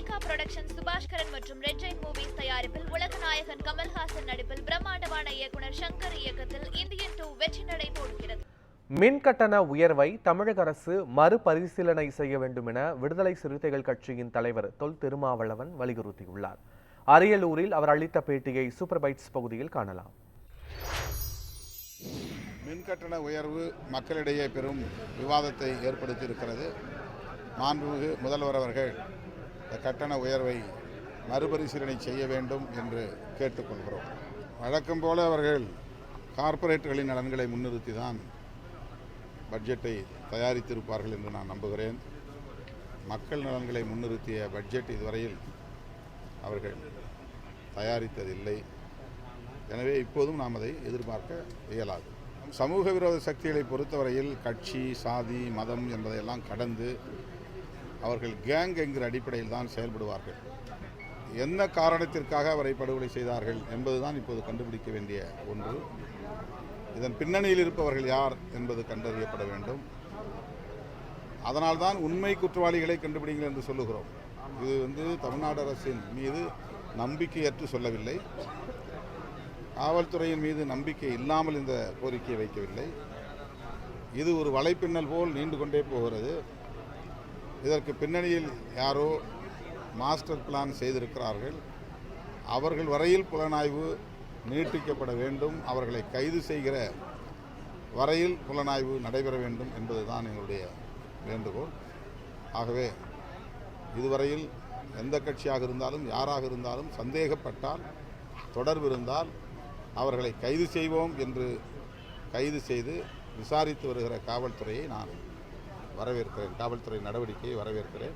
Lyca production Subaskaran மற்றும் red Jain movies தயாரிப்பில் உலகநாயகன் கமல்ஹாசன் நடிப்பில் பிரம்மாண்டமான இயக்குனர் சங்கர் இயக்கத்தில் இந்தியன் 2 வெற்றி நடை போடுகிறது. மின் கட்டண உயர்வை தமிழக அரசு மறுபரிசீலனை செய்ய வேண்டும் என விடுதலை சிறுத்தைகள் கட்சியின் தலைவர் தொல் திருமாவளவன் வலியுறுத்தியுள்ளார். அரியலூரில் அவர் அளித்த பேட்டியை சூப்பர் பைட்ஸ் பகுதியில் காணலாம். மின்கட்டண உயர்வு மக்களிடையே பெரும் விவாதத்தை ஏற்படுத்தியிருக்கிறது. மாண்புமிகு முதல்வர் அவர்கள் இந்த கட்டண உயர்வை மறுபரிசீலனை செய்ய வேண்டும் என்று கேட்டுக்கொள்கிறோம். வழக்கம் போல அவர்கள் கார்ப்பரேட்டுகளின் நலன்களை முன்னிறுத்தி தான் பட்ஜெட்டை தயாரித்திருப்பார்கள் என்று நான் நம்புகிறேன். மக்கள் நலன்களை முன்னிறுத்திய பட்ஜெட் இதுவரையில் அவர்கள் தயாரித்ததில்லை. எனவே இப்போதும் நாம் அதை எதிர்பார்க்க இயலாது. சமூக விரோத சக்திகளை பொறுத்தவரையில் கட்சி, சாதி, மதம் என்பதையெல்லாம் கடந்து அவர்கள் கேங் என்கிற அடிப்படையில் தான் செயல்படுவார்கள். என்ன காரணத்திற்காக அவரை படுகொலை செய்தார்கள் என்பதுதான் இப்போது கண்டுபிடிக்க வேண்டிய ஒன்று. இதன் பின்னணியில் இருப்பவர்கள் யார் என்பது கண்டறியப்பட வேண்டும். அதனால்தான் உண்மை குற்றவாளிகளை கண்டுபிடிங்கள் என்று சொல்லுகிறோம். இது தமிழ்நாடு அரசின் மீது நம்பிக்கையற்று சொல்லவில்லை, காவல்துறையின் மீது நம்பிக்கை இல்லாமல் இந்த கோரிக்கையை வைக்கவில்லை. இது ஒரு வலைப்பின்னல் போல் நீண்டு கொண்டே போகிறது. இதற்கு பின்னணியில் யாரோ மாஸ்டர் பிளான் செய்திருக்கிறார்கள். அவர்கள் வரையில் புலனாய்வு நீட்டிக்கப்பட வேண்டும். அவர்களை கைது செய்கிற வரையில் புலனாய்வு நடைபெற வேண்டும் என்பதுதான் எங்களுடைய வேண்டுகோள். ஆகவே இதுவரையில் எந்த கட்சியாக இருந்தாலும் யாராக இருந்தாலும் சந்தேகப்பட்டால், தொடர்பு இருந்தால் அவர்களை கைது செய்வோம் என்று கைது செய்து விசாரித்து வருகிற காவல்துறையை நான் வரவேற்கிறேன். காவல்துறை நடவடிக்கையை வரவேற்கிறேன்.